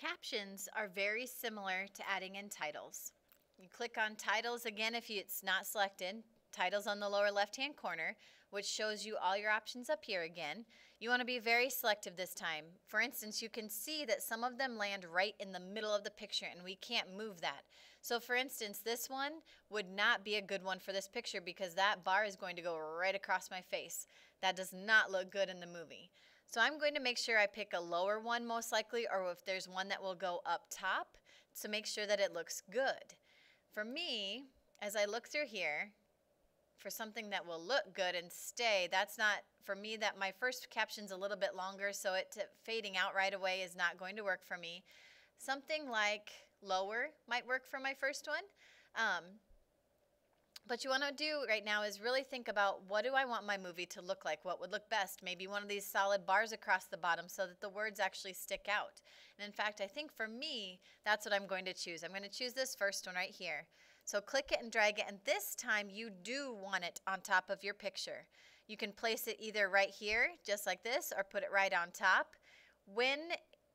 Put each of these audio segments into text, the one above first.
Captions are very similar to adding in titles. You click on titles again if it's not selected, titles on the lower left-hand corner, which shows you all your options up here again. You want to be very selective this time. For instance, you can see that some of them land right in the middle of the picture and we can't move that. So for instance, this one would not be a good one for this picture because that bar is going to go right across my face. That does not look good in the movie. So I'm going to make sure I pick a lower one most likely, or if there's one that will go up top, to make sure that it looks good. For me, as I look through here, for something that will look good and stay, that's not, for me, that my first caption's a little bit longer, so it fading out right away is not going to work for me. Something like lower might work for my first one. What you want to do right now is really think about, what do I want my movie to look like? What would look best? Maybe one of these solid bars across the bottom so that the words actually stick out. And in fact, I think for me, that's what I'm going to choose. I'm going to choose this first one right here. So click it and drag it, and this time you do want it on top of your picture. You can place it either right here, just like this, or put it right on top. When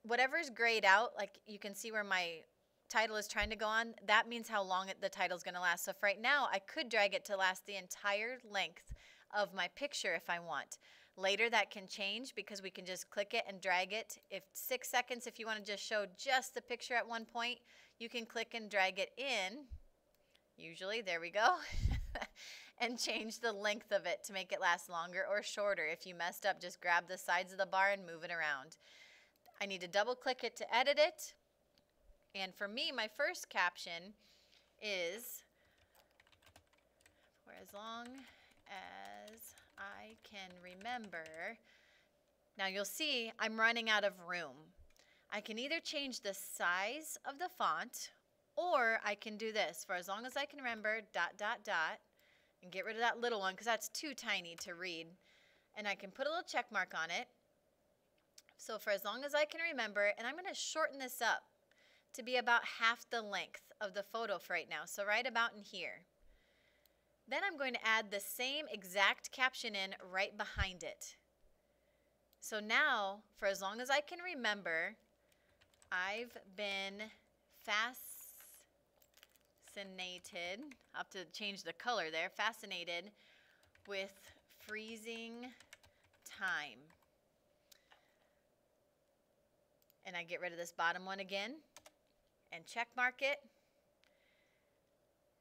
whatever's grayed out, like you can see where my title is trying to go on, that means how long the title is going to last. So for right now, I could drag it to last the entire length of my picture if I want. Later that can change because we can just click it and drag it. If 6 seconds, if you want to just show just the picture at one point, you can click and drag it in, usually, there we go, and change the length of it to make it last longer or shorter. If you messed up, just grab the sides of the bar and move it around. I need to double click it to edit it. And for me, my first caption is, for as long as I can remember. Now you'll see I'm running out of room. I can either change the size of the font, or I can do this, for as long as I can remember, ... and get rid of that little one because that's too tiny to read. And I can put a little check mark on it. So for as long as I can remember, and I'm going to shorten this up to be about half the length of the photo for right now, so right about in here. Then I'm going to add the same exact caption in right behind it. So now, for as long as I can remember, I've been fascinated, I'll have to change the color there, fascinated with freezing time. And I get rid of this bottom one again and check mark it.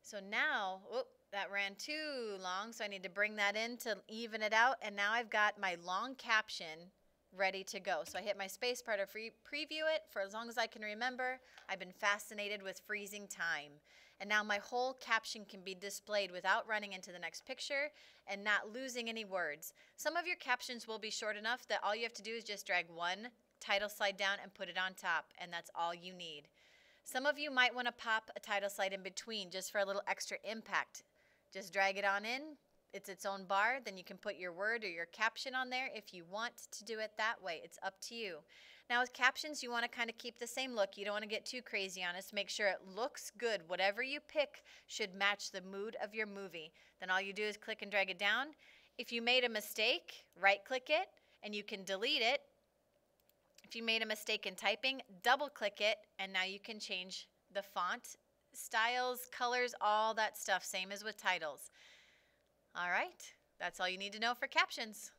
So now, that ran too long, so I need to bring that in to even it out, and now I've got my long caption ready to go. So I hit my space bar to preview it. For as long as I can remember, I've been fascinated with freezing time. And now my whole caption can be displayed without running into the next picture and not losing any words. Some of your captions will be short enough that all you have to do is just drag one title slide down and put it on top, and that's all you need. Some of you might want to pop a title slide in between just for a little extra impact. Just drag it on in. It's its own bar. Then you can put your word or your caption on there if you want to do it that way. It's up to you. Now with captions, you want to kind of keep the same look. You don't want to get too crazy on it. Make sure it looks good. Whatever you pick should match the mood of your movie. Then all you do is click and drag it down. If you made a mistake, right-click it, and you can delete it. If you made a mistake in typing, double-click it, and now you can change the font, styles, colors, all that stuff, same as with titles. All right, that's all you need to know for captions.